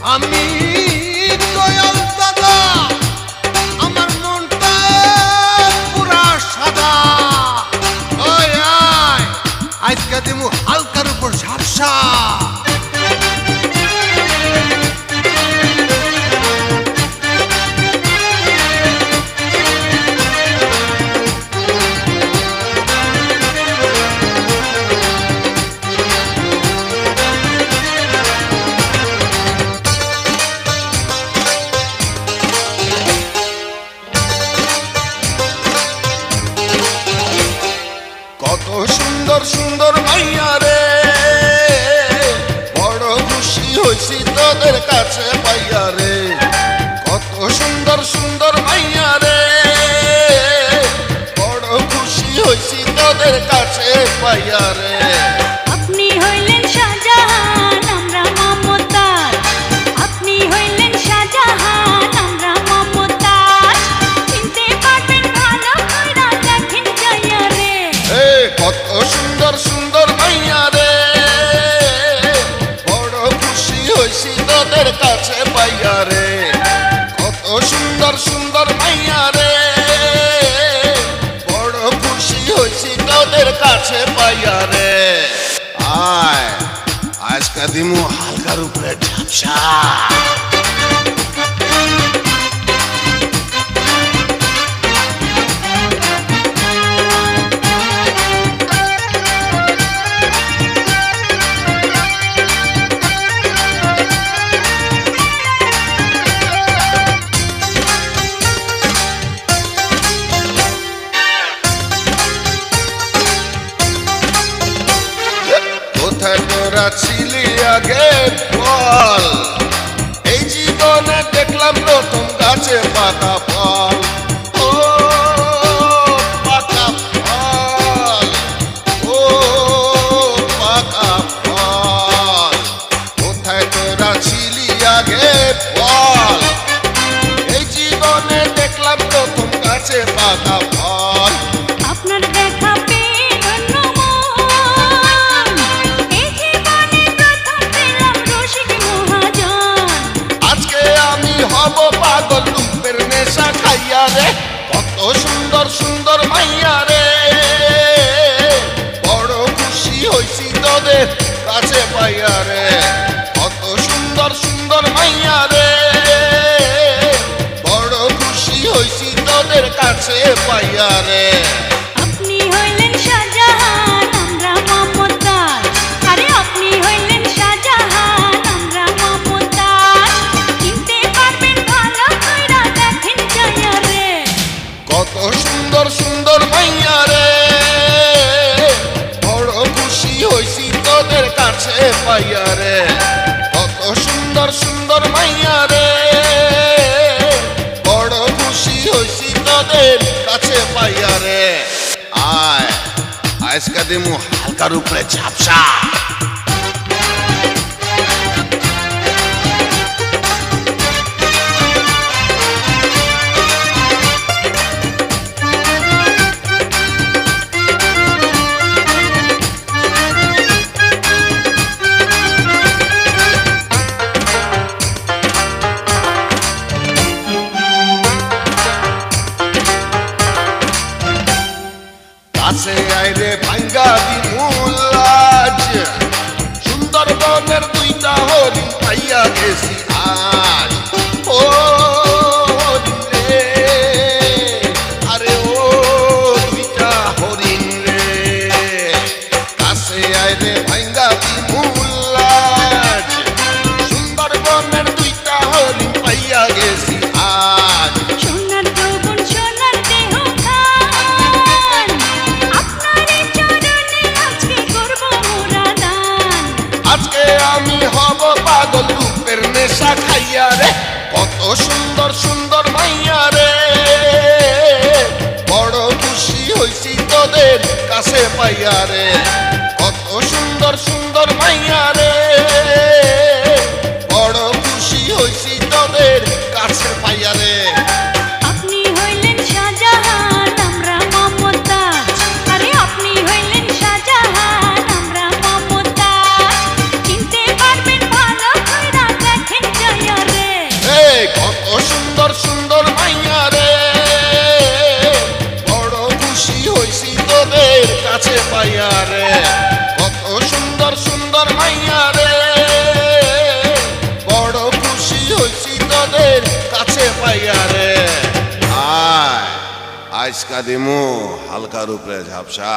আমি দয়াল দাদা আমার মনটা পুরা সাদা ওই আয় আজকে দিমু হালকার উপর ঝাপসা কত সুন্দর সুন্দর মাইয়া রে বড় খুশি হইছি তোদের কাছে পাইয়া রে কত সুন্দর সুন্দর মাইয়া রে বড় খুশি হইছি তোদের কাছে পাইয়া রে আপনি হইলেন শাহজাহান আমরা মমতাজ আপনি হইলেন শাহজাহান আমরা মমতাজ চিনতে পারবেন ভালো কইরা দেখেন যাইয়া রে কত সুন্দর সুন্দর মাইয়া রে বড় খুশি হইছি তোদের কাছে পাইয়া রে কত সুন্দর সুন্দর মাইয়া রে বড় খুশি হইছি তোদের কাছে পাইয়া রে আয় আজকে দিমু হালকার উপরে ঝাপসা কোথায় তোরা ছিলি আগে বল এই জীবনে দেখলাম প্রথম গাছে পাকা ফল ও পাকা ফল ও পাকা ফল কোথায় তোরা ছিলি আগে বল এই জীবনে দেখলাম প্রথম গাছে পাকা ফল আপনার দেখা পেয়ে ধন্য মন এই জীবনে প্রথম পেলাম রসিক মহাজন আজকে আমি হব পাগল রূপের নেশা খাইয়া রে কত সুন্দর সুন্দর মাইয়া রে বড় খুশি হইছি তোদের কাছে পাইয়া রে কত সুন্দর সুন্দর মাইয়া রে বড় খুশি হইছি তোদের কাছে পাইয়া রে আপনি হইলেন শাহজাহান আমরা মমতাজ আরে আপনি হইলেন শাহজাহান আমরা মমতাজ চিনতে পারবেন ভালো কইরা দেখেন যাইয়া রে কত সুন্দর সুন্দর মাইয়া রে বড় খুশি হইছি তোদের কাছে পাইয়া রে কত সুন্দর সুন্দর মাইয়া রে বড় খুশি হইছি তোদের কাছে পাইয়া রে আয় আজকে দিমু হালকার উপরে ঝাপসা কাছে আইরে ভাঙ্গা দিমুলাজ সুন্দরবনের দুইটা হরিণ পাইয়া গেছি আজ ও হরিণ রে আরে ও দুইটা হরিণ রে কাছে আইরে ভাঙ্গা দিমুলাজ সুন্দরবনের দুইটা হরিণ পাইয়া গেছি আজ সোনার যৌবন সোনার দেহ খান আপনারই চরণে আজকে করব মোরা দান আজকে আমি হব পাগল রূপের নেশা খাইয়া রে কত সুন্দর সুন্দর মাইয়া রে বড় খুশি হইছি তোদের কাছে পাইয়া রে কত সুন্দর সুন্দর মাইয়া রে বড় খুশি হইছি তোদের কাছে পাইয়া রে আপনি হইলেন শাহজাহান আমরা মমতাজ আরে আপনি হইলেন শাহজাহান আমরা মমতাজ চিনতে পারবেন ভালো কইরা দেখেন যাইয়া আজকা দিমু হালকার উপরে ঝাপসা